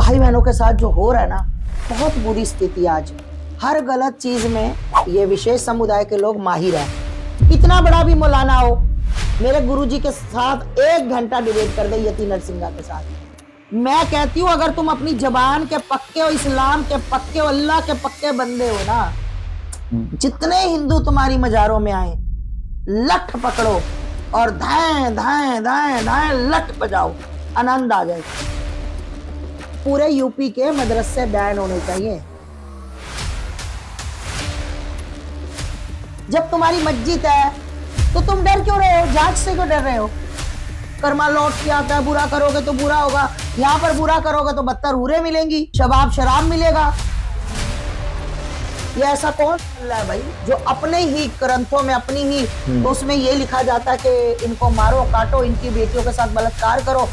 भाई बहनों के साथ जो हो रहा है ना, बहुत बुरी स्थिति आज। हर गलत चीज में ये विशेष समुदाय के लोग माहिर हैं। कितना बड़ा भी मौलाना हो, मेरे गुरुजी के साथ 1 घंटा डिबेट कर दे यति नरसिंगा के साथ। मैं कहती हूँ अगर तुम अपनी जबान के पक्के हो, इस्लाम के पक्के हो, अल्लाह के पक्के बंदे हो ना, जितने हिंदू तुम्हारी मजारों में आए, लठ पकड़ो और धाएं धाएं धाएं धाएं लठ बजाओ, आनंद आ जाए। पूरे यूपी के मदरसे बैन होने चाहिए। जब तुम्हारी मस्जिद है तो तुम डर क्यों रहे हो? जांच से क्यों डर रहे हो? कर्मा लौट के आता है, बुरा करोगे तो बुरा होगा, यहाँ पर बुरा करोगे तो बदतर हूरें मिलेंगी, शराब मिलेगा। ये ऐसा कौन बोल रहा है भाई, जो अपने ही ग्रंथों में अपनी ही तो उसमें ये लिखा जाता है कि इनको मारो काटो, इनकी बेटियों के साथ बलात्कार करो।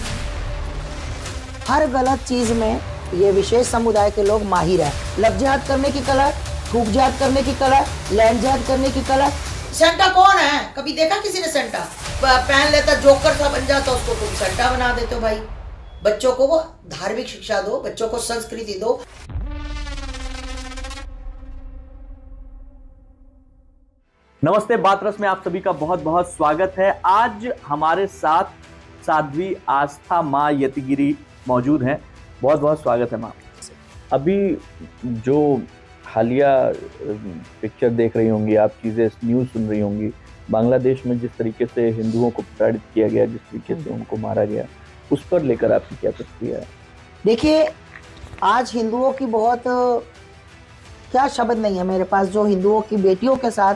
हर गलत चीज में ये विशेष समुदाय के लोग माहिर है। लव जिहाद करने की कला, थूक जिहाद करने की कला, लैंड जिहाद करने की कला। सेंटा कौन है? कभी देखा किसी ने सेंटा? पहन लेता, जोकर सा बन जाता, उसको तुम सेंटा बना देते हो। भाई बच्चों को वो धार्मिक शिक्षा दो, बच्चों को संस्कृति दो। नमस्ते, बात रस में आप सभी का बहुत बहुत स्वागत है। आज हमारे साथ साध्वी आस्था माँ यतिगिरी मौजूद हैं। बहुत बहुत स्वागत है माँ। अभी जो हालिया पिक्चर देख रही होंगी आप, चीज़ें न्यूज़ सुन रही होंगी, बांग्लादेश में जिस तरीके से हिंदुओं को प्रताड़ित किया गया, जिस तरीके से उनको मारा गया, उस पर लेकर आपकी क्या प्रतिक्रिया है? देखिए, आज हिंदुओं की बहुत, क्या शब्द नहीं है मेरे पास, जो हिंदुओं की बेटियों के साथ,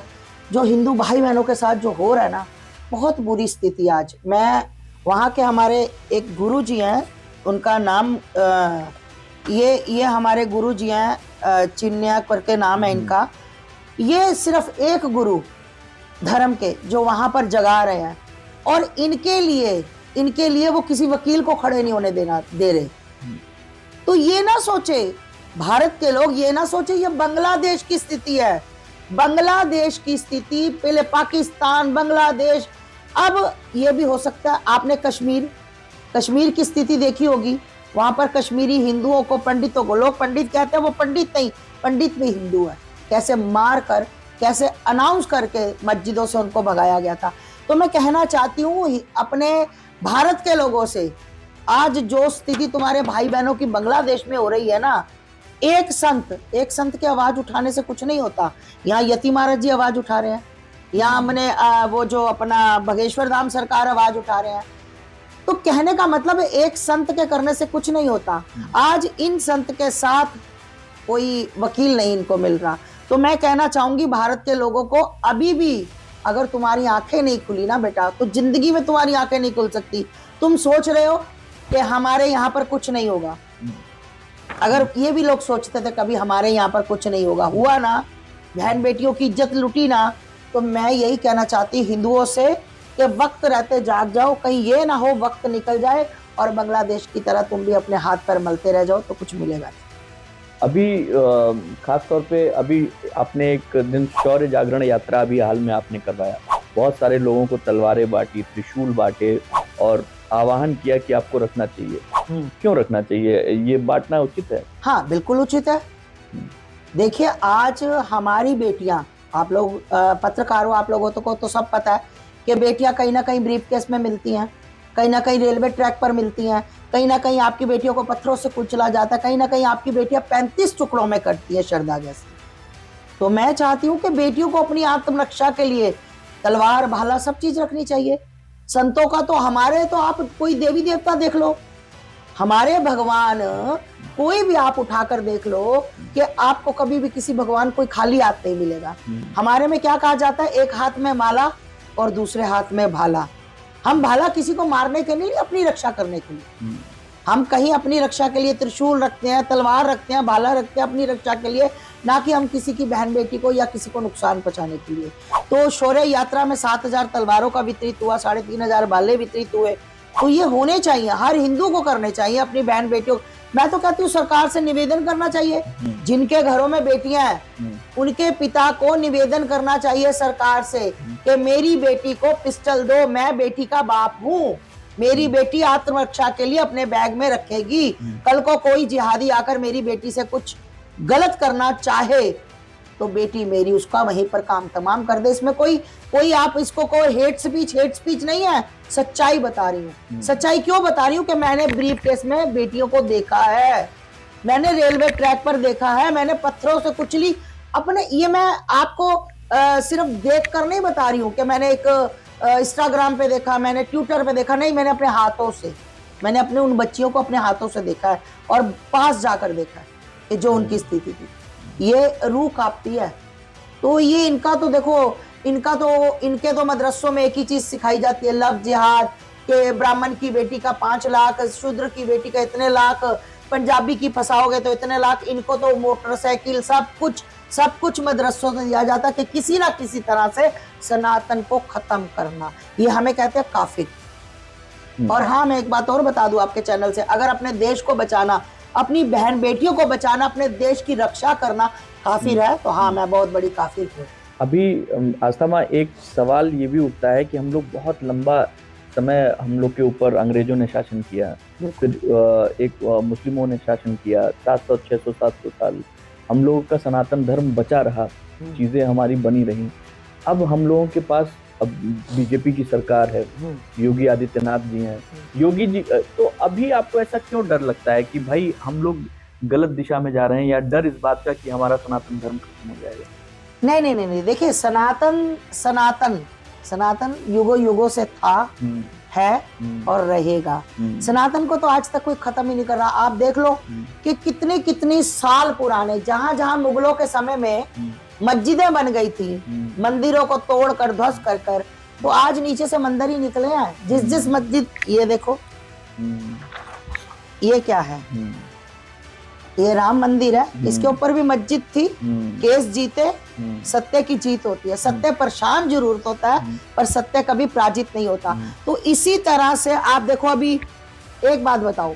जो हिंदू भाई बहनों के साथ जो हो रहा है ना, बहुत बुरी स्थिति आज। मैं वहाँ के हमारे एक गुरुजी हैं, उनका नाम ये हमारे गुरुजी हैं, चिन्या करके नाम है इनका। ये सिर्फ एक गुरु धर्म के जो वहाँ पर जगा रहे हैं, और इनके लिए वो किसी वकील को खड़े नहीं होने दे रहे। तो ये ना सोचे भारत के लोग, ये ना सोचे ये बांग्लादेश की स्थिति है। बांग्लादेश की स्थिति, पहले पाकिस्तान, बांग्लादेश, अब ये भी हो सकता है। आपने कश्मीर की स्थिति देखी होगी। वहां पर कश्मीरी हिंदुओं को, पंडितों को, लोग पंडित कहते हैं, वो पंडित नहीं, पंडित भी हिंदू है, कैसे मार कर, कैसे अनाउंस करके मस्जिदों से उनको भगाया गया था। तो मैं कहना चाहती हूँ अपने भारत के लोगों से, आज जो स्थिति तुम्हारे भाई बहनों की बांग्लादेश में हो रही है ना, एक संत की आवाज उठाने से कुछ नहीं होता। यहाँ यति महाराज जी आवाज उठा रहे हैं, यहाँ हमने वो जो अपना बघेश्वर धाम सरकार आवाज उठा रहे हैं। तो कहने का मतलब है एक संत के करने से कुछ नहीं होता। आज इन संत के साथ कोई वकील नहीं इनको मिल रहा। तो मैं कहना चाहूंगी भारत के लोगों को, अभी भी अगर तुम्हारी आंखें नहीं खुली ना बेटा, तो जिंदगी में तुम्हारी आंखें नहीं खुल सकती। तुम सोच रहे हो कि हमारे यहाँ पर कुछ नहीं होगा। अगर ये भी लोग सोचते थे कभी हमारे यहाँ पर कुछ नहीं होगा, हुआ ना, बहन बेटियों की इज्जत लुटी ना, तो मैं यही कहना चाहती हिंदुओं से कि वक्त रहते जाग जाओ, कहीं ये ना हो वक्त निकल जाए और बांग्लादेश की तरह तुम भी अपने हाथ पैर मलते रह जाओ, तो कुछ मिलेगा नहीं। अभी खास तौर पे अभी आपने एक दिन शौर्य जागरण यात्रा अभी हाल में आपने करवाया, बहुत सारे लोगों को तलवारें बांटी, त्रिशूल बांटे और आह्वान किया कि आपको रखना चाहिए। क्यों रखना चाहिए? ये बांटना उचित है? हाँ, बिल्कुल उचित है। देखिए, आज हमारी बेटियां, आप लोग पत्रकार हो, आप लोगों को तो सब पता है कि बेटियां कहीं ना कहीं ब्रीफकेस में मिलती हैं, कहीं ना कहीं रेलवे ट्रैक पर मिलती हैं, कहीं ना कहीं आपकी बेटियों को पत्थरों से कुचला जाता है, कहीं ना कहीं आपकी बेटियां 35 टुकड़ों में कटती है शरदा जैसे। तो मैं चाहती हूँ कि बेटियों को अपनी आत्मरक्षा के लिए तलवार, भाला, सब चीज रखनी चाहिए। संतों का तो, हमारे तो आप कोई देवी देवता देख लो, हमारे भगवान कोई भी आप उठाकर देख लो कि आपको कभी भी किसी भगवान कोई खाली हाथ नहीं मिलेगा। हमारे में क्या कहा जाता है, एक हाथ में माला और दूसरे हाथ में भाला। हम भाला किसी को मारने के लिए, अपनी रक्षा करने के लिए। हम कहीं अपनी रक्षा के लिए त्रिशूल रखते हैं, तलवार रखते हैं, भाला रखते हैं अपनी रक्षा के लिए, ना कि हम किसी की बहन बेटी को या किसी को नुकसान पहुंचाने के लिए। तो शौर्य यात्रा में 7000 तलवारों का वितरित हुआ, 3500 भाले वितरित हुए। तो ये होने चाहिए, हर हिंदू को करने चाहिए अपनी बहन बेटियों। मैं तो कहती हूँ सरकार से निवेदन करना चाहिए, जिनके घरों में बेटियां हैं उनके पिता को निवेदन करना चाहिए सरकार से कि मेरी बेटी को पिस्टल दो, मैं बेटी का बाप हूँ। मेरी बेटी आत्मरक्षा के लिए अपने बैग में रखेगी। कल को कोई जिहादी आकर मेरी बेटी से कुछ गलत करना चाहे तो बेटी मेरी उसका वहीं पर काम तमाम कर दे। इसमें कोई आप इसको कोई हेट स्पीच नहीं है, सच्चाई बता रही हूँ। सच्चाई क्यों बता रही हूँ कि मैंने ब्रीफ केस में बेटियों को देखा है, मैंने रेलवे ट्रैक पर देखा है, मैंने पत्थरों से कुचली अपने, ये मैं आपको सिर्फ देख कर नहीं बता रही हूँ कि मैंने एक इंस्टाग्राम पे देखा, मैंने ट्विटर पे देखा, नहीं, मैंने अपने हाथों से, मैंने अपने उन बच्चियों को अपने हाथों से देखा है और पास जाकर देखा है कि जो उनकी स्थिति थी, ये रूह कांपती है। तो ये इनका तो देखो, इनके तो मदरसों में एक ही चीज सिखाई जाती है, लव जिहाद, के ब्राह्मण की बेटी का 5 लाख, शूद्र की बेटी का इतने लाख, पंजाबी की फंसाओगे तो इतने लाख। इनको तो मोटरसाइकिल सब कुछ मदरसों से दिया जाता है कि किसी ना किसी तरह से सनातन को खत्म करना। ये हमें कहते हैं काफिर। और हाँ, मैं एक बात और बता दूं आपके चैनल से, अगर अपने देश को बचाना, अपनी बहन बेटियों को बचाना, अपने देश की रक्षा करना काफिर है, तो हाँ, मैं बहुत बड़ी काफिर हूँ। अभी आस्था माँ, एक सवाल ये भी उठता है कि हम लोग बहुत लंबा समय हम लोग के ऊपर अंग्रेजों ने शासन किया, फिर एक मुस्लिमों ने शासन किया, 700, 600, 700 साल हम लोगों का सनातन धर्म बचा रहा, चीजें हमारी बनी रही। अब हम लोगों के पास अब बीजेपी की सरकार है, योगी आदित्यनाथ जी हैं, योगी जी, तो अभी आपको ऐसा क्यों डर लगता है कि भाई हम लोग गलत दिशा में जा रहे हैं, या डर इस बात का कि हमारा सनातन धर्म खत्म हो जाएगा? नहीं, देखिए, सनातन युगों युगों से था, है और रहेगा। सनातन को तो आज तक कोई खत्म ही नहीं कर रहा। आप देख लो कि कितनी साल पुराने, जहां मुगलों के समय में मस्जिदें बन गई थी, मंदिरों को तोड़ कर ध्वस्त कर कर, तो आज नीचे से मंदिर ही निकले हैं। जिस मस्जिद, ये देखो, ये क्या है, ये राम मंदिर है, इसके ऊपर भी मस्जिद थी, केस जीते, सत्य की जीत होती है। सत्य परेशान जरूर होता है, पर सत्य कभी पराजित नहीं होता। तो इसी तरह से आप देखो, अभी एक बात बताओ,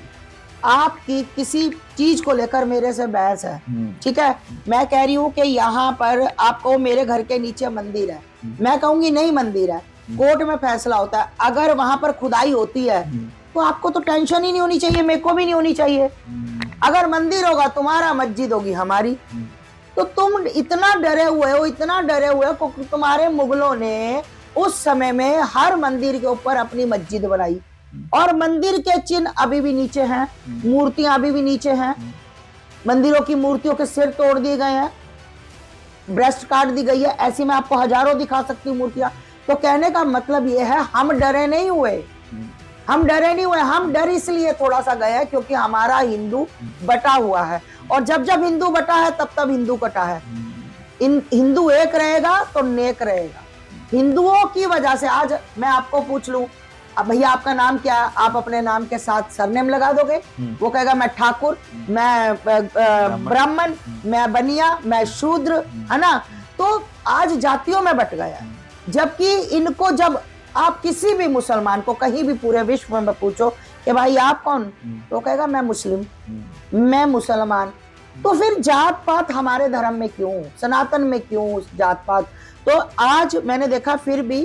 आपकी किसी चीज को लेकर मेरे से बहस है, ठीक है, मैं कह रही हूँ कि यहाँ पर आपको, मेरे घर के नीचे मंदिर है, मैं कहूंगी नहीं मंदिर है, कोर्ट में फैसला होता है, अगर वहां पर खुदाई होती है तो आपको तो टेंशन ही नहीं होनी चाहिए, मेरे को भी नहीं होनी चाहिए। अगर मंदिर होगा तुम्हारा, मस्जिद होगी हमारी। तो तुम इतना डरे हुए हो क्योंकि तुम्हारे मुगलों ने उस समय में हर मंदिर के ऊपर अपनी मस्जिद बनाई, और मंदिर के चिन्ह अभी भी नीचे हैं, मूर्तियां अभी भी नीचे हैं, मंदिरों की मूर्तियों के सिर तोड़ दिए गए हैं, ब्रेस्ट काट दी गई है। ऐसी मैं आपको हजारों दिखा सकती हूँ मूर्तियां। तो कहने का मतलब ये है, हम डरे नहीं हुए, हम डर इसलिए थोड़ा सा गए हैं क्योंकि हमारा हिंदू बटा हुआ है, और जब हिंदू बटा है तब हिंदू कटा है। हिंदू एक रहेगा तो नेक रहेगा। हिंदुओं की वजह से आज मैं आपको पूछ लूं, अब भैया आपका नाम क्या है, आप अपने नाम के साथ सरनेम लगा दोगे, वो कहेगा मैं ठाकुर, मैं ब्राह्मण, मैं बनिया, मैं शूद्र, है ना। तो आज जातियों में बट गया है, जबकि इनको, जब आप किसी भी मुसलमान को कहीं भी पूरे विश्व में पूछो कि भाई आप कौन, तो कहेगा मैं मुस्लिम, मैं मुसलमान। तो फिर जात पात हमारे धर्म में क्यों, सनातन में क्यों जात पात? तो आज मैंने देखा फिर भी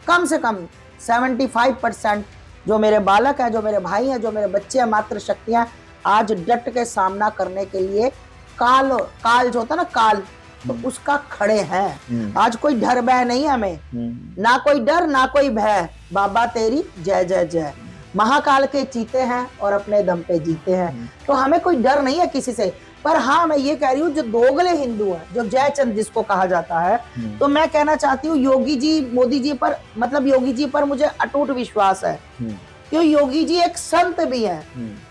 कम से कम 75% जो मेरे बालक हैं, जो मेरे भाई हैं, जो मेरे बच्चे हैं, मात्र शक्तियां आज डट के सामना करने के लिए काल जो होता है ना, काल, तो उसका खड़े हैं। आज कोई डर भय नहीं है हमें, ना कोई डर ना कोई भय, बाबा तेरी जय जय जय। महाकाल के चीते हैं और अपने दम पे जीते हैं, तो हमें कोई डर नहीं है किसी से। पर हाँ, मैं ये कह रही हूँ, जो दोगले हिंदू हैं, जो जयचंद जिसको कहा जाता है, तो मैं कहना चाहती हूँ योगी जी, मोदी जी पर, मतलब योगी जी पर मुझे अटूट विश्वास है, क्योंकि योगी जी एक संत भी हैं,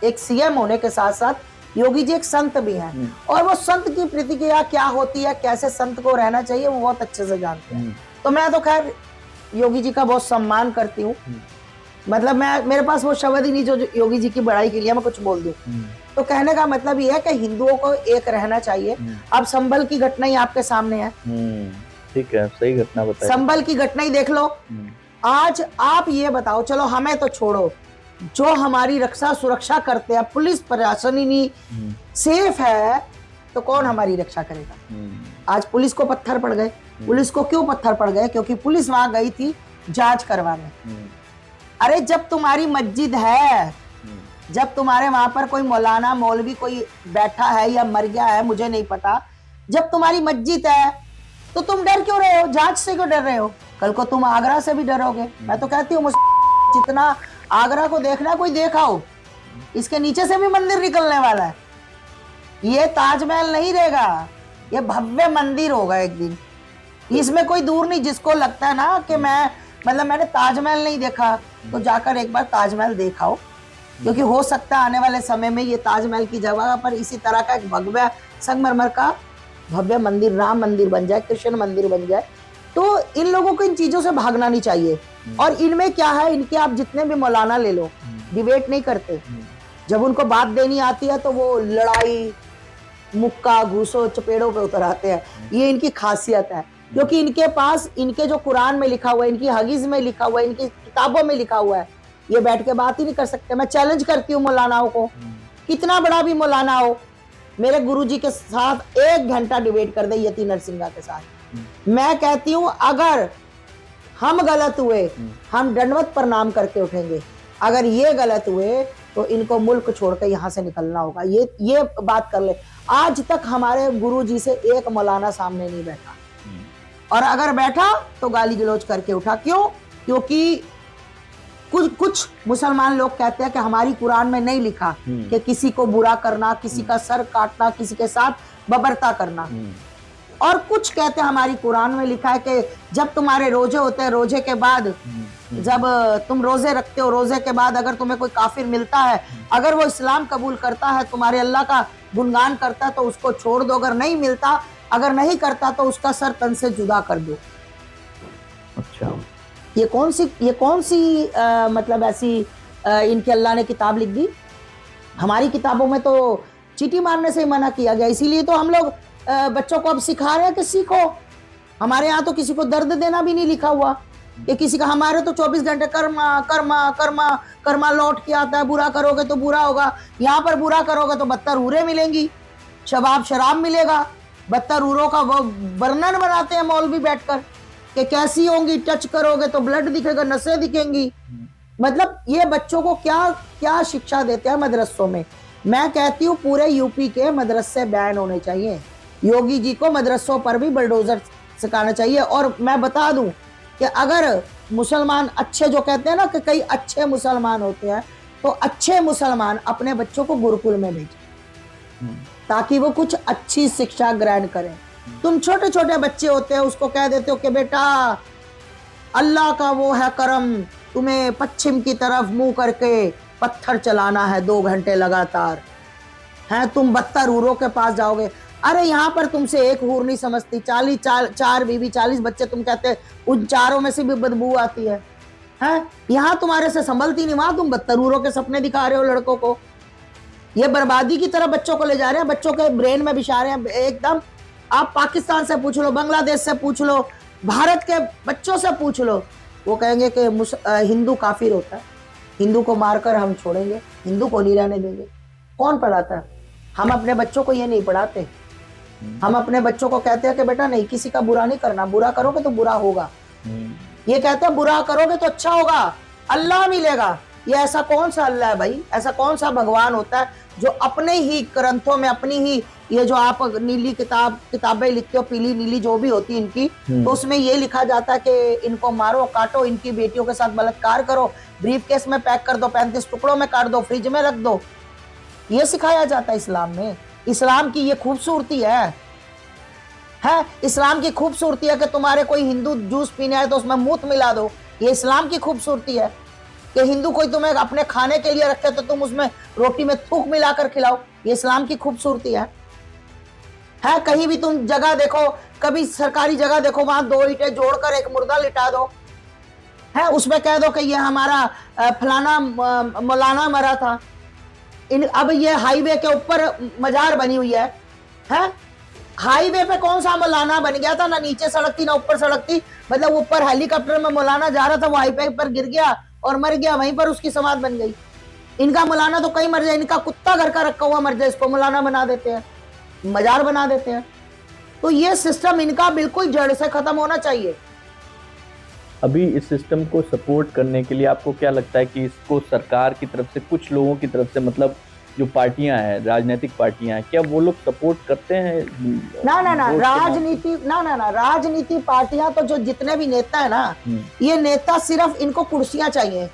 एक सीएम होने के साथ साथ योगी जी एक संत भी हैं, और वो संत की प्रतिक्रिया क्या होती है, कैसे संत को रहना चाहिए, वो बहुत अच्छे से जानते हैं। तो मैं तो खैर योगी जी का बहुत सम्मान करती हूँ, मतलब मेरे पास वो शब्द ही नहीं जो योगी जी की बड़ाई के लिए मैं कुछ बोल दूं। तो कहने का मतलब ये है कि हिंदुओं को एक रहना चाहिए। अब संभल की घटना ही आपके सामने है, ठीक है, सही घटना बताई, संभल की घटना ही देख लो। आज आप ये बताओ, चलो हमें तो छोड़ो, जो हमारी रक्षा सुरक्षा करते हैं, पुलिस प्रशासन ही नहीं सेफ है, तो कौन हमारी रक्षा करेगा? आज पुलिस को पत्थर पड़ गए। पुलिस को क्यों पत्थर पड़ गए? क्योंकि पुलिस वहां गई थी जांच करवाने, अरे जब तुम्हारी मस्जिद है, जब तुम्हारे वहां पर कोई मौलाना मौलवी कोई बैठा है या मर गया है, मुझे नहीं पता, जब तुम्हारी मस्जिद है तो तुम डर क्यों रहे हो? जांच से क्यों डर रहे हो? कल को तुम आगरा से भी डरोगे। मैं तो कहती हूँ जितना आगरा को देखना कोई देखा हो, इसके नीचे से भी मंदिर निकलने वाला है। ये ताजमहल नहीं रहेगा, ये भव्य मंदिर होगा एक दिन। इसमें कोई दूर नहीं। जिसको लगता है ना कि मैंने ताजमहल नहीं देखा, तो जाकर एक बार ताजमहल देखाओ, क्योंकि हो सकता है आने वाले समय में ये ताजमहल की जगह पर इसी तरह का एक भव्य संगमरमर का भव्य मंदिर, राम मंदिर बन जाए, कृष्ण मंदिर बन जाए। तो इन लोगों को इन चीजों से भागना नहीं चाहिए। और इनमें क्या है, इनके आप जितने भी मौलाना ले लो, डिबेट नहीं करते। जब उनको बात देनी आती है तो वो लड़ाई, मुक्का, घूसो, चपेड़ों पे उतर आते हैं। ये इनकी खासियत है, क्योंकि इनके पास इनके जो कुरान में लिखा हुआ है, इनकी हदीस में लिखा हुआ है, इनकी किताबों में लिखा हुआ है, ये बैठ के बात ही नहीं कर सकते। मैं चैलेंज करती हूँ मौलानाओं को, कितना बड़ा भी मौलाना हो, मेरे गुरुजी के साथ 1 घंटा डिबेट कर दे, यति नरसिंगा के साथ। मैं कहती हूँ अगर हम गलत हुए, हम दंडवत प्रणाम करके उठेंगे। अगर ये गलत हुए तो इनको मुल्क छोड़कर यहाँ से निकलना होगा। ये बात कर ले। आज तक हमारे गुरुजी से एक मौलाना सामने नहीं बैठा, और अगर बैठा तो गाली गलौज करके उठा। क्यों? क्योंकि कुछ मुसलमान लोग कहते हैं कि हमारी कुरान में नहीं लिखा कि किसी को बुरा करना, किसी का सर काटना, किसी के साथ बबरता करना। और कुछ कहते हैं हमारी कुरान में लिखा है कि जब तुम्हारे रोजे होते हैं, रोजे के बाद जब तुम रोजे रखते हो, रोजे के बाद अगर तुम्हें कोई काफिर मिलता है, अगर वो इस्लाम कबूल करता है, तुम्हारे अल्लाह का गुणगान करता है, तो उसको छोड़ दो। अगर नहीं मिलता, अगर नहीं करता, तो उसका सर तन से जुदा कर दो। अच्छा, ये कौन सी मतलब ऐसी इनके अल्लाह ने किताब लिख दी? हमारी किताबों में तो चीटी मारने से ही मना किया गया। इसीलिए तो हम लोग बच्चों को अब सिखा रहे हैं कि सीखो। हमारे यहाँ तो किसी को दर्द देना भी नहीं लिखा हुआ कि किसी का। हमारे तो 24 घंटे कर्मा कर्मा कर्मा कर्मा लौट के आता है। बुरा करोगे तो बुरा होगा। यहाँ पर बुरा करोगे तो बदतर हूरें मिलेंगी, शराब मिलेगा। बदतर हूरों का वो वर्णन बनाते हैं मौलवी बैठकर कि कैसी होंगी, टच करोगे तो ब्लड दिखेगा, नसें दिखेंगी। मतलब ये बच्चों को क्या क्या शिक्षा देते हैं मदरसों में। मैं कहती हूँ पूरे यूपी के मदरसे बैन होने चाहिए। योगी जी को मदरसों पर भी बुलडोजर सिखाना चाहिए। और मैं बता दूं कि अगर मुसलमान अच्छे, जो कहते हैं ना कि कई अच्छे मुसलमान होते हैं, तो अच्छे मुसलमान अपने बच्चों को गुरुकुल में भेजें ताकि वो कुछ अच्छी शिक्षा ग्रहण करें। तुम छोटे छोटे बच्चे होते हैं, उसको कह देते हो कि बेटा अल्लाह का वो है करम, तुम्हें पश्चिम की तरफ मुंह करके पत्थर चलाना है 2 घंटे लगातार, हैं तुम बदतर हूरों के पास जाओगे। अरे यहाँ पर तुमसे एक हूर नहीं समझती, 40 बीवी 40 बच्चे, तुम कहते हैं उन चारों में से भी बदबू आती है। हैं यहाँ तुम्हारे से संभलती नहीं, वहां तुम बदतर हूरों के सपने दिखा रहे हो लड़कों को। ये बर्बादी की तरफ बच्चों को ले जा रहे हैं, बच्चों के ब्रेन में बिछा रहे हैं एकदम। आप पाकिस्तान से पूछ लो, बांग्लादेश से पूछ लो, भारत के बच्चों से पूछ लो, वो कहेंगे कि हिंदू काफिर होता है, हिंदू को मारकर हम छोड़ेंगे, हिंदू को नहीं रहने देंगे। कौन पढ़ाता है? हम अपने बच्चों को ये नहीं पढ़ाते। हम अपने बच्चों को कहते हैं कि बेटा नहीं, किसी का बुरा नहीं करना, बुरा करोगे तो बुरा होगा। ये कहते हैं बुरा करोगे तो अच्छा होगा, अल्लाह मिलेगा। ये ऐसा कौन सा अल्लाह है भाई? ऐसा कौन सा भगवान होता है जो अपने ही ग्रंथों में, अपनी ही ये जो आप नीली किताबें लिखते हो, पीली नीली जो भी होती है इनकी, तो उसमें ये लिखा जाता है कि इनको मारो, काटो, इनकी बेटियों के साथ बलात्कार करो, ब्रीफ केस में पैक कर दो, 35 टुकड़ों में काट दो, फ्रिज में रख दो। ये सिखाया जाता है इस्लाम में। इस्लाम की ये खूबसूरती है इस्लाम की खूबसूरती है कि तुम्हारे कोई हिंदू जूस पीने आए तो उसमें मूत मिला दो। ये इस्लाम की खूबसूरती है कि हिंदू कोई तुम्हें अपने खाने के लिए रखे तो तुम उसमें रोटी में थूक मिलाकर खिलाओ। ये इस्लाम की खूबसूरती है। कहीं भी तुम जगह देखो, कभी सरकारी जगह देखो, वहां 2 ईंटें जोड़कर एक मुर्दा लिटा दो, उसमें कह दो कि ये हमारा फलाना मौलाना मरा था। अब ये हाईवे के ऊपर मजार बनी हुई है। हाईवे पे कौन सा मौलाना बन गया था? ना नीचे सड़क थी ना ऊपर सड़क थी। मतलब ऊपर हेलीकॉप्टर में मौलाना जा रहा था, वो हाईवे पर गिर गया और मर गया, वहीं पर उसकी समाध बन गई। इनका मौलाना तो कहीं मर जाए, इनका कुत्ता घर का रखा हुआ मर जाए, इसको मौलाना बना देते हैं, मजार बना देते हैं। तो ये सिस्टम इनका बिल्कुल जड़ से खत्म होना चाहिए। अभी इस सिस्टम को सपोर्ट करने के लिए आपको क्या लगता है कि इसको सरकार की तरफ से, कुछ लोगों की तरफ से, मतलब जो पार्टियां हैं, राजनीतिक पार्टियां हैं, क्या वो लोग सपोर्ट करते हैं? ना ना ना वोट के नाम राजनीति ना ना ना राजनीति पार्टियां तो जो जितने भी नेता है ना, ये नेता सिर्फ इनको कुर्सियां चाहिए,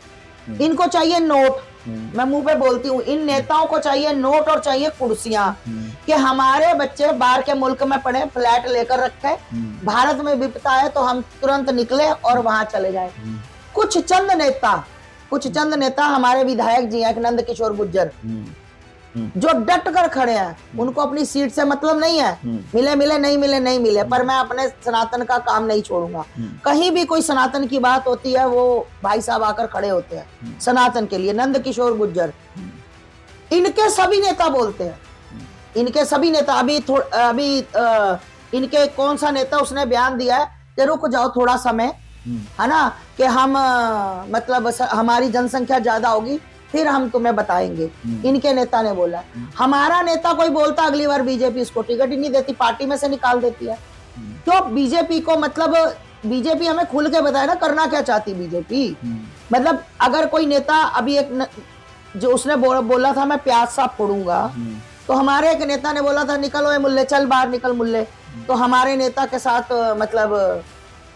इनको चाहिए नोट। मैं मुंह पे बोलती हूँ, इन नेताओं को चाहिए नोट और चाहिए कुर्सियां, कि हमारे बच्चे बाहर के मुल्क में पढ़े, फ्लैट लेकर रखे, भारत में विपता है तो हम तुरंत निकले और वहां चले जाए। कुछ चंद नेता हमारे विधायक जी हैं, नंद किशोर गुर्जर, जो डट कर खड़े हैं, उनको अपनी सीट से मतलब नहीं है, मिले मिले नहीं मिले नहीं मिले, पर मैं अपने सनातन का काम नहीं छोड़ूंगा। कहीं भी कोई सनातन की बात होती है, वो भाई साहब आकर खड़े होते हैं सनातन के लिए। नंद किशोर गुर्जर, इनके सभी नेता बोलते हैं, इनके सभी नेता अभी इनके कौन सा नेता उसने बयान दिया है कि रुक जाओ थोड़ा समय, है ना, कि हम मतलब हमारी जनसंख्या ज्यादा होगी फिर हम तुम्हें बताएंगे। इनके नेता ने बोला। हमारा नेता कोई बोलता अगली बार बीजेपी इसको टिकट ही नहीं देती, पार्टी में से निकाल देती है। क्यों बीजेपी को, मतलब बीजेपी हमें खुल के बताए ना करना क्या चाहती बीजेपी। मतलब अगर कोई नेता अभी जो उसने बोला था मैं प्याज सा फोड़ूंगा, तो हमारे एक नेता ने बोला था निकल ओए मुल्ले, चल बाहर निकल मुल्ले, तो हमारे नेता के साथ मतलब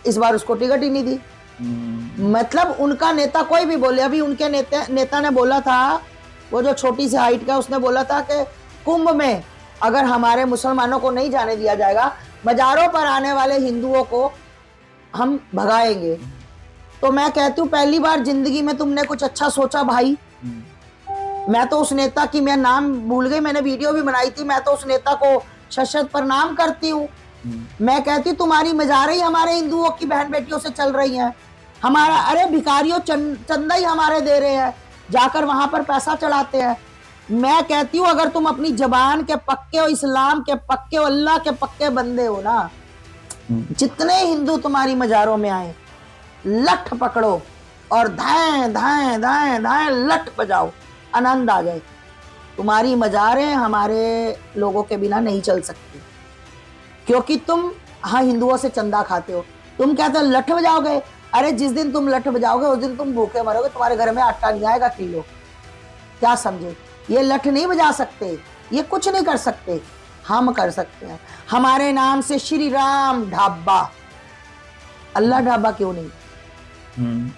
इस बार उसको टिकट ही नहीं दी। मतलब उनका नेता कोई भी बोले, अभी उनके नेता ने बोला था, वो जो छोटी सी हाइट का, उसने बोला था कि कुंभ में अगर हमारे मुसलमानों को नहीं जाने दिया जाएगा, मजारों पर आने वाले हिंदुओं को हम भगाएंगे। तो मैं कहती हूँ पहली बार जिंदगी में तुमने कुछ अच्छा सोचा भाई। मैं तो उस नेता की, मैं नाम भूल गई, मैंने वीडियो भी बनाई थी, मैं तो उस नेता को शत प्रणाम करती हूँ। मैं कहती हूँ तुम्हारी मजारें ही हमारे हिंदुओं की बहन बेटियों से चल रही हैं। हमारा, अरे भिखारियों चंदा ही हमारे दे रहे हैं, जाकर वहां पर पैसा चढ़ाते हैं। मैं कहती हूँ अगर तुम अपनी जबान के पक्के हो, इस्लाम के पक्के हो, अल्लाह के पक्के बंदे हो ना, जितने हिंदू तुम्हारी मजारों में आए, लठ पकड़ो और धाएं धाएं धाएं धाएं लठ बजाओ, आनंद आ जाए। तुम्हारी मजारें हमारे लोगों के बिना नहीं चल सकती, क्योंकि तुम हिंदुओं से चंदा खाते हो। तुम कहते हो लठ बजाओगे, अरे जिस दिन तुम लठ बजाओगे उस दिन तुम भूखे मरोगे, तुम्हारे घर में आटा नहीं आएगा किलो। क्या समझे? ये लठ नहीं बजा सकते, ये कुछ नहीं कर सकते, हम कर सकते हैं। हमारे नाम से श्री राम ढाबा, अल्लाह ढाबा क्यों नहीं,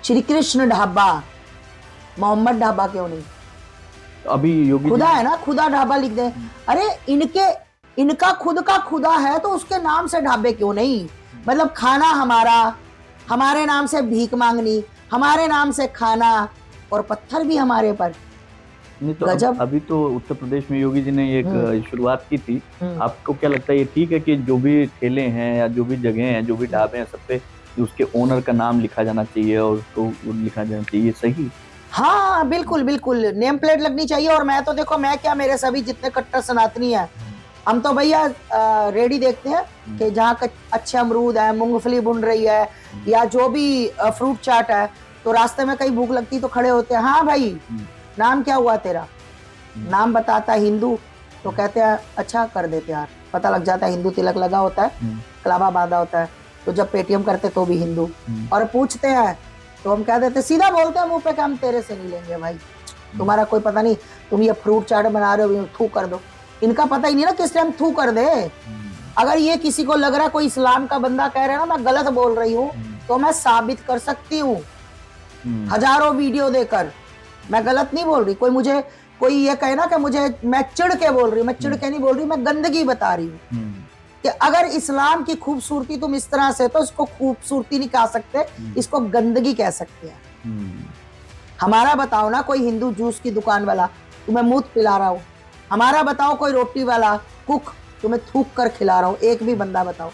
श्री कृष्ण ढाबा, मोहम्मद ढाबा क्यों नहीं? अभी योगी खुदा है ना, खुदा ढाबा लिख दे। अरे इनका खुद का खुदा है तो उसके नाम से ढाबे क्यों नहीं? मतलब खाना हमारा, हमारे नाम से भीख मांगनी, हमारे नाम से खाना, और पत्थर भी हमारे पर। नहीं तो अभी तो उत्तर प्रदेश में योगी जी ने एक शुरुआत की थी। आपको क्या लगता है ये ठीक है कि जो भी ठेले हैं या जो भी जगह हैं, जो भी ढाबे हैं, सब पे उसके ओनर का नाम लिखा जाना चाहिए और उसको लिखा जाना चाहिए, सही? हाँ बिल्कुल बिल्कुल, नेम प्लेट लगनी चाहिए। और मैं तो देखो, मैं क्या, मेरे सभी जितने कट्टर सनातनी हैं, हम तो भैया रेडी देखते हैं कि जहाँ अच्छे अमरूद है, मूंगफली बुन रही है, या जो भी फ्रूट चाट है, तो रास्ते में कहीं भूख लगती तो खड़े होते हैं, हाँ भाई नाम क्या हुआ तेरा? नाम बताता है हिंदू, तो कहते हैं अच्छा कर देते यार, पता लग जाता है हिंदू, तिलक लगा होता है, कलावा बांधा होता है, तो जब पेटीएम करते तो भी हिंदू, और पूछते हैं तो हम कह देते, सीधा बोलते हैं मुंह पे कि हम तेरे से नहीं लेंगे भाई, तुम्हारा कोई पता नहीं, तुम ये फ्रूट चाट बना रहे हो, थू कर दो। इनका पता ही नहीं ना किस टाइम थू कर दे। अगर ये किसी को लग रहा है कोई इस्लाम का बंदा कह रहा है ना मैं गलत बोल रही हूँ, तो मैं साबित कर सकती हूँ हजारों वीडियो देकर, मैं गलत नहीं बोल रही। कोई ये कहे ना कि मैं चिढ़ के बोल रही हूँ, मैं चिढ़ के नहीं बोल रही, मैं गंदगी बता रही हूँ कि अगर इस्लाम की खूबसूरती तुम इस तरह से, तो इसको खूबसूरती नहीं कह सकते, इसको गंदगी कह सकते हैं। हमारा बताओ ना, कोई हिंदू जूस की दुकान वाला तुम्हें मूत पिला रहा हो, हमारा बताओ कोई रोटी वाला कुक तुम्हें थूक कर खिला रहा हो, एक भी बंदा बताओ।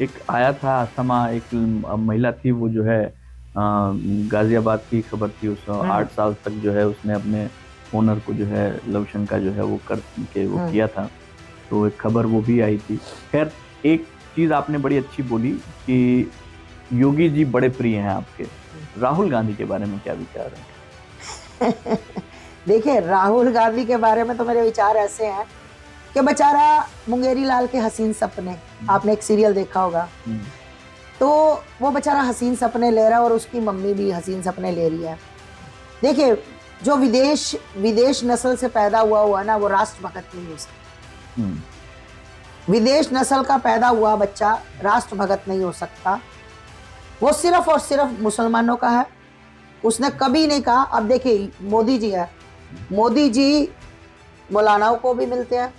एक आया था अस्थमा, एक महिला थी, वो जो है गाजियाबाद की खबर थी, उस 8 साल तक जो है उसने अपने ओनर को जो है लवशन का जो है वो कर के वो किया था, तो एक खबर वो भी आई थी। खैर, एक चीज आपने बड़ी अच्छी बोली कि योगी जी बड़े प्रिय हैं आपके। राहुल गांधी के बारे में क्या विचार है? देखिए, राहुल गांधी के बारे में तो मेरे विचार ऐसे हैं कि बेचारा मुंगेरी लाल के हसीन सपने, आपने एक सीरियल देखा होगा, तो वो बेचारा हसीन सपने ले रहा है और उसकी मम्मी भी हसीन सपने ले रही है। देखिए, जो विदेश नस्ल से पैदा हुआ ना, वो राष्ट्रभक्त नहीं हो सकता। विदेश नस्ल का पैदा हुआ बच्चा राष्ट्रभक्त नहीं हो सकता। वो सिर्फ और सिर्फ मुसलमानों का है। उसने कभी नहीं कहा। अब देखिए, मोदी जी है, मोदी जी मौलानाओं को भी मिलते हैं,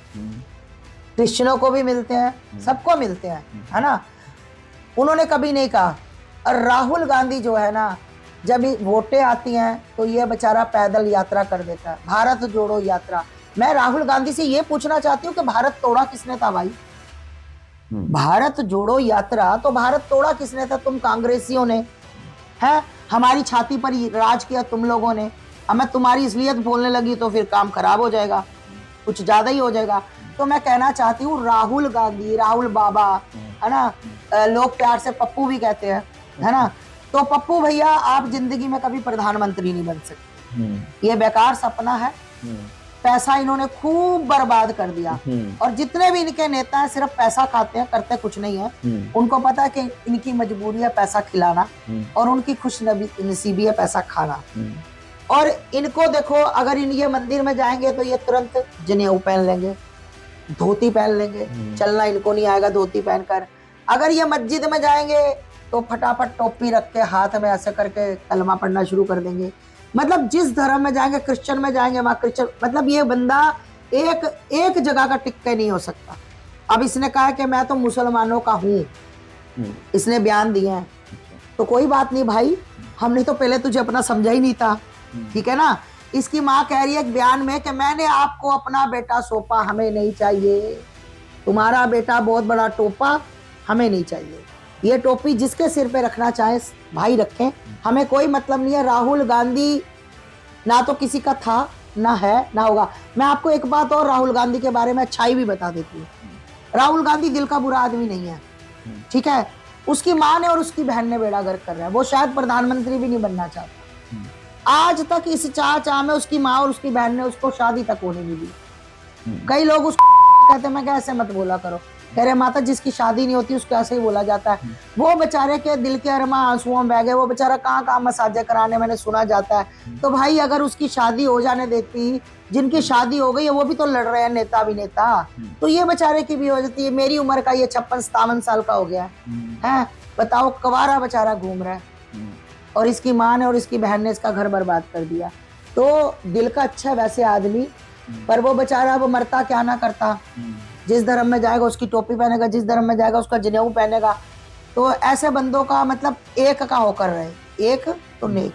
क्रिश्चियनों को भी मिलते हैं, सबको मिलते हैं, है ना। उन्होंने कभी नहीं कहा। और राहुल गांधी जो है ना, जब वोटें आती हैं तो ये बेचारा पैदल यात्रा कर देता है, भारत जोड़ो यात्रा। मैं राहुल गांधी से ये पूछना चाहती हूँ कि भारत तोड़ा किसने था भाई? भारत जोड़ो यात्रा तो भारत तोड़ा किसने था? तुम कांग्रेसियों ने, है। हमारी छाती पर राज किया तुम लोगों ने। अब मैं तुम्हारी इसलिए बोलने लगी तो फिर काम खराब हो जाएगा, कुछ ज्यादा ही हो जाएगा। तो मैं कहना चाहती हूँ, राहुल गांधी, राहुल बाबा, है ना, लोग प्यार से पप्पू भी कहते हैं, है ना। तो पप्पू भैया, आप जिंदगी में कभी प्रधानमंत्री नहीं बन सकते। ये बेकार सपना है। पैसा इन्होंने खूब बर्बाद कर दिया। और जितने भी इनके नेता हैं सिर्फ पैसा खाते हैं, करते कुछ नहीं है। उनको पता है कि इनकी मजबूरी है पैसा खिलाना और उनकी खुश नसीबी है पैसा खाना। और इनको देखो, अगर इन ये मंदिर में जाएंगे तो ये तुरंत जनेऊ पहन लेंगे, धोती पहन लेंगे। चलना इनको नहीं आएगा धोती पहनकर। अगर ये मस्जिद में जाएंगे तो फटाफट टोपी रख के हाथ में ऐसे करके कलमा पढ़ना शुरू कर देंगे। मतलब जिस धर्म में जाएंगे, क्रिश्चियन में जाएंगे वहां क्रिश्चियन, मतलब ये बंदा एक जगह का टिक्का नहीं हो सकता। अब इसने कहा कि मैं तो मुसलमानों का हूँ, इसने बयान दिए हैं। तो कोई बात नहीं भाई, हमने तो पहले तुझे अपना समझा ही नहीं था, ठीक है ना। इसकी माँ कह रही है एक बयान में कि मैंने आपको अपना बेटा सौंपा, हमें नहीं चाहिए। तुम्हारा बेटा बहुत बड़ा टोपा, हमें नहीं चाहिए। ये टोपी जिसके सिर पे रखना चाहे भाई रखें, हमें कोई मतलब नहीं है। राहुल गांधी ना तो किसी का था, ना है, ना होगा। मैं आपको एक बात और राहुल गांधी के बारे में अच्छाई भी बता देती हूँ। राहुल गांधी दिल का बुरा आदमी नहीं है, ठीक है। उसकी माँ ने और उसकी बहन ने बेड़ा गर्क कर रहा है। वो शायद प्रधानमंत्री भी नहीं बनना चाहता। आज तक इस चाह में उसकी माँ और उसकी बहन ने उसको शादी तक होने नहीं दी। कई लोग उसको कहते हैं, मैं क्या ऐसे मत बोला करो। कह रहे माता, जिसकी शादी नहीं होती उसको ऐसे ही बोला जाता है। वो बेचारे के दिल के अरमा आंसुओं में बह गए। वो बेचारा कहाँ मसाजे कराने मैंने सुना जाता है। तो भाई अगर उसकी शादी हो जाने देती, जिनकी शादी हो गई है वो भी तो लड़ रहे हैं, नेता भी नेता, तो ये बेचारे की भी हो जाती है। मेरी उम्र का ये 56-57 साल का हो गया है। बताओ, कवारा बेचारा घूम रहा है और इसकी माँ ने और इसकी बहन ने इसका घर बर्बाद कर दिया। तो दिल का अच्छा वैसे आदमी, पर वो बेचारा वो मरता क्या ना करता। जिस धर्म में जाएगा उसकी टोपी पहनेगा, जिस धर्म में जाएगा उसका जनेऊ पहनेगा। तो ऐसे बंदों का मतलब एक का होकर रहे, एक तो नेक,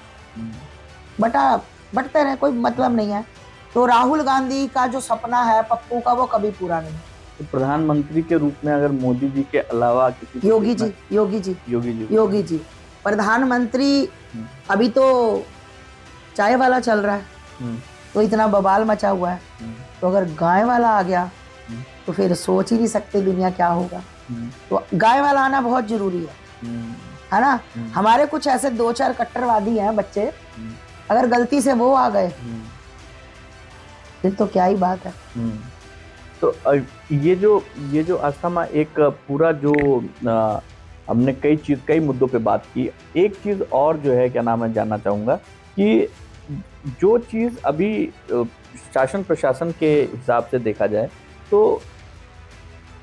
बटते रहे, कोई मतलब नहीं है। तो राहुल गांधी का जो सपना है पप्पू का, वो कभी पूरा नहीं। तो प्रधानमंत्री के रूप में अगर मोदी जी के अलावा किसी योगी जी प्रधानमंत्री, अभी तो चाय वाला चल रहा है तो इतना बवाल मचा हुआ है। तो अगर गाय वाला आ गया तो फिर सोच ही नहीं सकते दुनिया क्या होगा। तो गाय वाला आना बहुत जरूरी है ना। हमारे कुछ ऐसे 2-4 कट्टरवादी हैं बच्चे, अगर गलती से वो आ गए फिर तो क्या ही बात है। तो ये जो आस्था माँ, एक पूरा जो हमने कई मुद्दों पे बात की। एक चीज और जो है, क्या नाम है, जानना चाहूंगा कि जो चीज अभी शासन प्रशासन के हिसाब से देखा जाए तो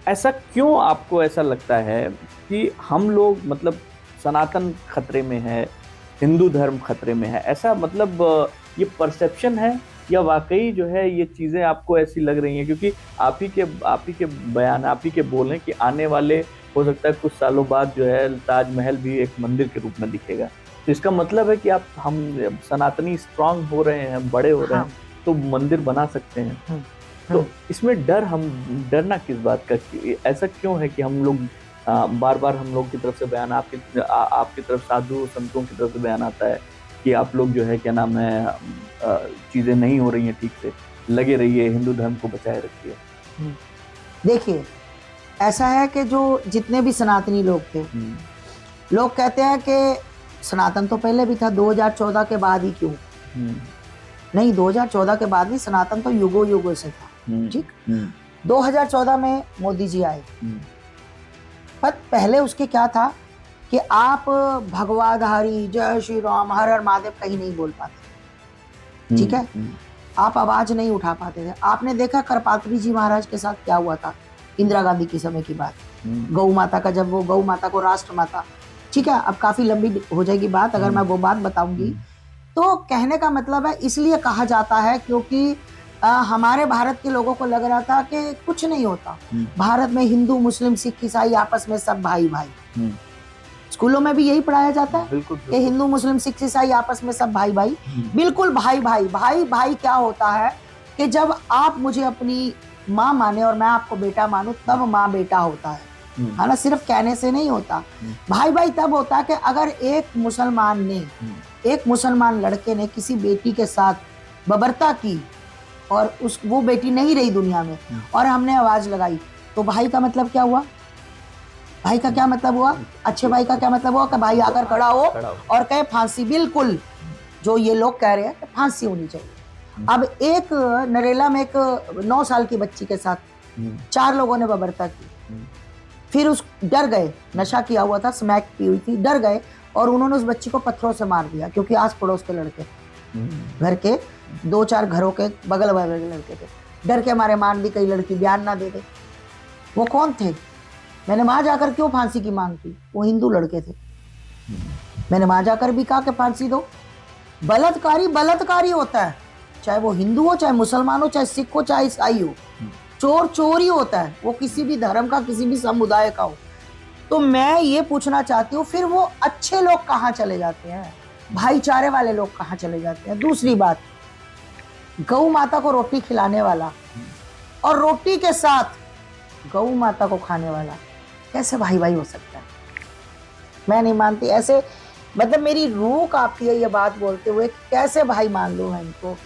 ऐसा क्यों आपको ऐसा लगता है कि हम लोग, मतलब सनातन खतरे में है, हिंदू धर्म खतरे में है? ऐसा मतलब ये परसेप्शन है या वाकई जो है ये चीज़ें आपको ऐसी लग रही हैं? क्योंकि आप ही के बयान, आप ही के बोल हैं कि आने वाले, हो सकता है कुछ सालों बाद जो है ताजमहल भी एक मंदिर के रूप में दिखेगा। तो इसका मतलब है कि हम सनातनी स्ट्रांग हो रहे हैं, बड़े हो रहे हैं, तो मंदिर बना सकते हैं। तो इसमें डरना किस बात का? ऐसा क्यों है कि हम लोग बार बार हम लोग की तरफ से बयान, आपकी तरफ साधु संतों की तरफ से बयान आता है कि आप लोग जो है, क्या नाम है, चीज़ें नहीं हो रही हैं ठीक से, लगे रहिए, हिंदू धर्म को बचाए रखिए। देखिए, ऐसा है कि जो जितने भी सनातनी लोग थे, लोग कहते हैं कि सनातन तो पहले भी था, 2014 के बाद ही क्यों? नहीं, 2014 के बाद नहीं, सनातन तो युगों से था। ठीक, 2014 में मोदी जी आए, पर पहले उसके क्या था कि आप भगवाधारी, जय श्री राम, हर हर महादेव कहीं नहीं बोल पाते, ठीक है। आप आवाज नहीं उठा पाते थे। आपने देखा करपात्री जी महाराज के साथ क्या हुआ था, इंदिरा गांधी के समय की बात, गौ माता का, जब वो गौ माता को राष्ट्र माता, ठीक है, अब काफी लंबी हो जाएगी बात अगर मैं वो बात बताऊंगी। तो कहने का मतलब है, इसलिए कहा जाता है क्योंकि हमारे भारत के लोगों को लग रहा था कि कुछ नहीं होता, भारत में हिंदू मुस्लिम सिख ईसाई आपस में सब भाई भाई। स्कूलों में भी यही पढ़ाया जाता है कि हिंदू मुस्लिम सिख ईसाई आपस में सब भाई भाई। बिल्कुल भाई भाई। भाई भाई क्या होता है कि जब आप मुझे अपनी माँ माने और मैं आपको बेटा मानूं, तब माँ बेटा होता है ना, सिर्फ कहने से नहीं होता। भाई भाई तब होता है कि अगर एक मुसलमान लड़के ने किसी बेटी के साथ बर्बरता की और वो बेटी नहीं रही दुनिया में और हमने आवाज लगाई, तो भाई का मतलब क्या हुआ? भाई का क्या मतलब हुआ? अच्छे भाई का क्या मतलब हुआ कि भाई आकर खड़ा हो और कहे फांसी। बिल्कुल जो ये लोग कह रहे हैं कि फांसी होनी चाहिए। अब एक नरेला में एक 9 साल की बच्ची के साथ 4 लोगों ने बर्बरता की, फिर उस डर गए, नशा किया हुआ था, स्मैक पी हुई थी, डर गए और उन्होंने उस बच्ची को पत्थरों से मार दिया, क्योंकि आस पड़ोस के लड़के, घर के 2-4 घरों के बगल वाले लड़के थे, डर के मारे मार दी, कई लड़की बयान ना दे दे। वो कौन थे? मैंने वहां जाकर क्यों फांसी की मांग की? वो हिंदू लड़के थे। मैंने वहां जाकर भी कहा कि फांसी दो। बलात्कारी होता है, चाहे वो हिंदू हो, चाहे मुसलमान हो, चाहे सिख हो, चाहे ईसाई हो। चोर चोर ही होता है, वो किसी भी धर्म का, किसी भी समुदाय का हो। तो मैं ये पूछना चाहती हूँ, फिर वो अच्छे लोग कहाँ चले जाते हैं, भाईचारे वाले लोग कहाँ चले जाते हैं? दूसरी बात, गौ माता को रोटी खिलाने वाला और रोटी के साथ गौ माता को खाने वाला कैसे भाई भाई हो सकता है? मैं नहीं मानती ऐसे। मतलब मेरी रूह कांपती है ये बात बोलते हुए, कैसे भाई मान लूं मैं इनको।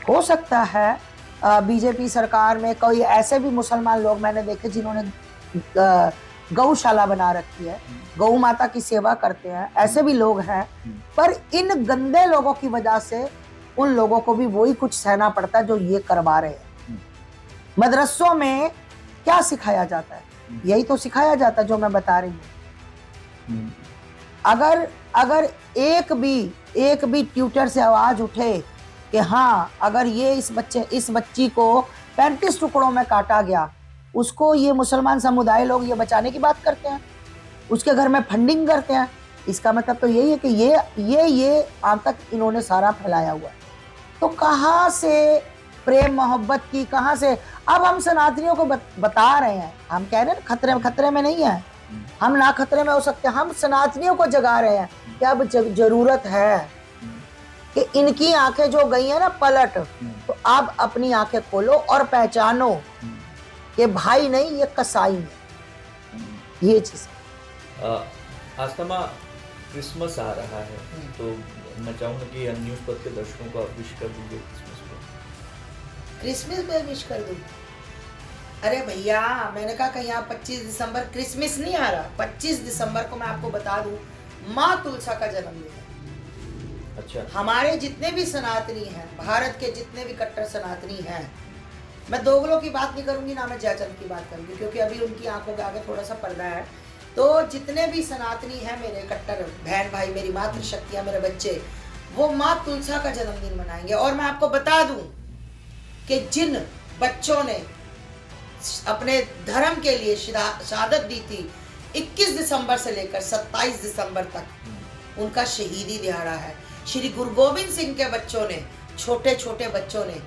हो सकता है बीजेपी सरकार में कोई ऐसे भी मुसलमान लोग मैंने देखे जिन्होंने गौशाला बना रखी है, गौ माता की सेवा करते हैं, ऐसे भी लोग हैं। पर इन गंदे लोगों की वजह से उन लोगों को भी वही कुछ सहना पड़ता है जो ये करवा रहे हैं। मदरसों में क्या सिखाया जाता है? यही तो सिखाया जाता है जो मैं बता रही हूँ। अगर एक भी ट्यूटर से आवाज उठे कि हाँ, अगर ये इस बच्ची को 35 टुकड़ों में काटा गया, उसको ये मुसलमान समुदाय लोग ये बचाने की बात करते हैं, उसके घर में फंडिंग करते हैं, इसका मतलब तो यही है कि ये आज तक इन्होंने सारा फैलाया हुआ है। तो कहाँ से प्रेम मोहब्बत की, कहाँ से? अब हम सनातनियों को बता रहे हैं, हम कह रहे हैं खतरे में नहीं है, हम ना खतरे में हो सकते, हम सनातनियों को जगा रहे हैं कि अब जरूरत है कि इनकी आंखें जो गई है ना पलट, तो आप अपनी आंखें खोलो और पहचानो कि भाई नहीं, ये कसाई है। ये चीज आस्था माँ, क्रिसमस आ रहा है, तो मैं चाहूंगा कि न्यूज़ पर के दर्शकों को आप विश कर दीजिए क्रिसमस पे विश कर दूं? अरे भैया, मैंने कहा कहीं आप 25 दिसंबर, क्रिसमस नहीं आ रहा, 25 दिसंबर को मैं आपको बता दूं, माँ तुलसा का जन्मदिन है। अच्छा। हमारे जितने भी सनातनी हैं, भारत के जितने भी कट्टर सनातनी हैं, मैं दोगलों की बात नहीं करूंगी ना मैं जयचंद की बात करूंगी, क्योंकि अभी उनकी आंखों के आगे थोड़ा सा पर्दा है। तो जितने भी सनातनी हैं, मेरे कट्टर बहन भाई, मेरी मातृशक्तियां, मेरे बच्चे, वो माँ तुलसा का जन्मदिन मनाएंगे। और मैं आपको बता दूं कि जिन बच्चों ने अपने धर्म के लिए शहादत दी थी, 21 दिसंबर से लेकर 27 दिसंबर तक उनका शहीदी दिहाड़ा है। श्री गुरु गोविंद सिंह के बच्चों ने, छोटे छोटे बच्चों ने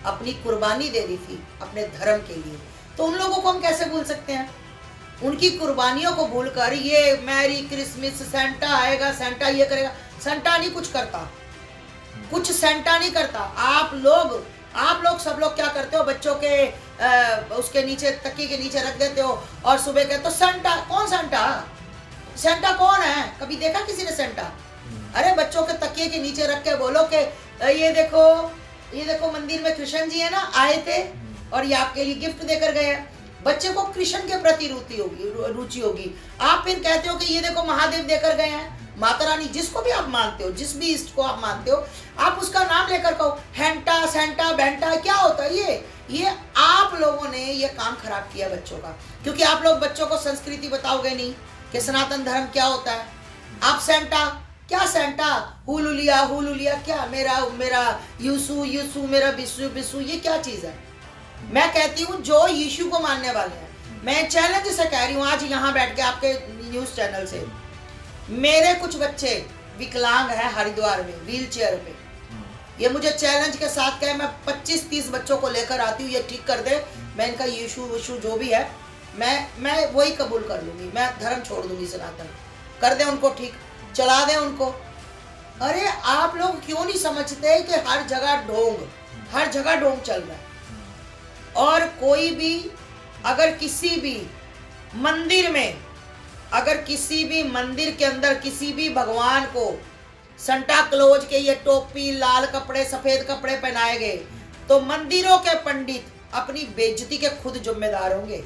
अपनी कुर्बानी दे दी थी अपने धर्म के लिए। तो उन लोगों को हम कैसे भूल सकते हैं? उनकी कुर्बानियों को भूलकर ये मैरी क्रिसमस, सेंटा आएगा, सेंटा ये करेगा, सेंटा नहीं कुछ करता, कुछ सेंटा नहीं करता। आप लोग सब लोग क्या करते हो? बच्चों के उसके नीचे, तकिए के नीचे रख देते हो और सुबह कहते हो सेंटा। कौन सेंटा कौन है? कभी देखा किसी ने सेंटा? अरे बच्चों के तकिए के नीचे रख के बोलो कि ये देखो मंदिर में कृष्ण जी है ना, आए थे और ये आपके लिए गिफ्ट देकर गए हैं। बच्चे को कृष्ण के प्रति रुचि होगी। आप फिर कहते हो कि ये देखो महादेव देकर गए हैं, माता रानी, जिसको भी आप मानते हो, जिस भी इष्ट को आप मानते हो, आप उसका नाम लेकर कहो हेंटा, सेंटा, बेंटा। क्या होता है ये आप लोगों ने ये काम खराब किया बच्चों का, क्योंकि आप लोग बच्चों को संस्कृति बताओगे नहीं कि सनातन धर्म क्या होता है। आप सेंटा, क्या सेंटा, हुलुलिया क्या, मेरा मेरा यूसु यूसु, मेरा बिसु बिसु, ये क्या चीज है। मैं कहती हूँ जो यीशु को मानने वाले हैं, मैं चैलेंज से कह रही हूँ आज यहाँ बैठ के आपके न्यूज चैनल से, मेरे कुछ बच्चे विकलांग हैं हरिद्वार में व्हील चेयर पे, ये मुझे चैलेंज के साथ कहे मैं 25-30 बच्चों को लेकर आती हूँ, ये ठीक कर दे, मैं इनका यीशु विशु जो भी है मैं वही कबूल कर लूंगी, मैं धर्म छोड़ दूंगी सनातन, कर दे उनको ठीक, चला दे उनको। अरे आप लोग क्यों नहीं समझते कि हर जगह ढोंग चल रहा है। और कोई भी अगर किसी भी मंदिर में, अगर किसी भी मंदिर के अंदर किसी भी भगवान को संता क्लोज के ये टोपी, लाल कपड़े, सफेद कपड़े पहनाए गए, तो मंदिरों के पंडित अपनी बेइज्जती के खुद जिम्मेदार होंगे।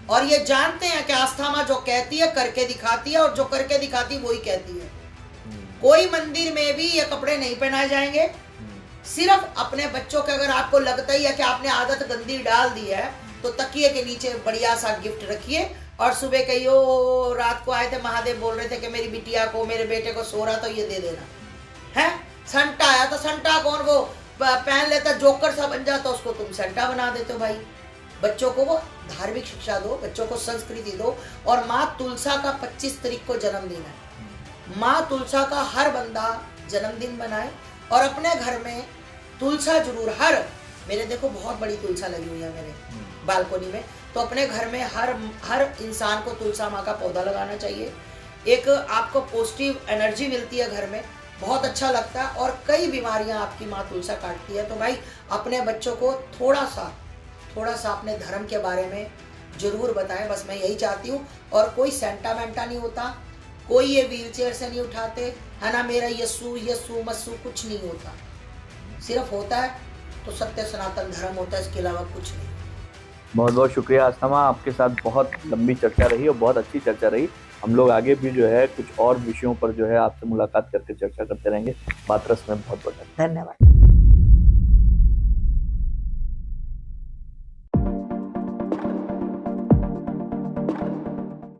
और ये जानते हैं कि आस्था माँ जो कहती है करके दिखाती है, और जो करके दिखाती है वही कहती है। कोई मंदिर में भी ये कपड़े नहीं पहनाए जाएंगे। सिर्फ अपने बच्चों के, अगर आपको लगता ही है कि आपने आदत गंदी डाल दी है, तो तकिए के नीचे बढ़िया सा गिफ्ट रखिए, और सुबह कहियो रात को आए थे महादेव बोल रहे थे कि मेरी बिटिया को, मेरे बेटे को सो रहा, तो ये दे देना है। संता आया तो संता कौन, वो पहन लेता जोकर सा बन जाता, उसको तुम संता बना देते हो। भाई बच्चों को वो धार्मिक शिक्षा दो, बच्चों को संस्कृति दो। और माँ तुलसा का 25 तारीख को जन्मदिन है, माँ तुलसा का हर बंदा जन्मदिन बनाए और अपने घर में तुलसा जरूर, हर मेरे देखो बहुत बड़ी तुलसा लगी हुई है मेरे बालकोनी में, तो अपने घर में हर इंसान को तुलसा माँ का पौधा लगाना चाहिए। एक आपको पॉजिटिव एनर्जी मिलती है घर में, बहुत अच्छा लगता है। और कई बीमारियां आपकी माँ तुलसा काटती है। तो भाई अपने बच्चों को थोड़ा सा अपने धर्म के बारे में जरूर बताएं, बस मैं यही चाहती हूँ। और कोई सेंटामेंटा नहीं होता, कोई ये व्हील चेयर से नहीं उठाते है ना, मेरा यस्सु यस्सु मस्सु कुछ नहीं होता। सिर्फ होता है तो सत्य सनातन धर्म होता है, इसके अलावा कुछ नहीं। बहुत बहुत शुक्रिया आस्था माँ, आपके साथ बहुत लंबी चर्चा रही और बहुत अच्छी चर्चा रही। हम लोग आगे भी जो है कुछ और विषयों पर जो है आपसे मुलाकात करके चर्चा करते रहेंगे। बात रस में बहुत बहुत धन्यवाद।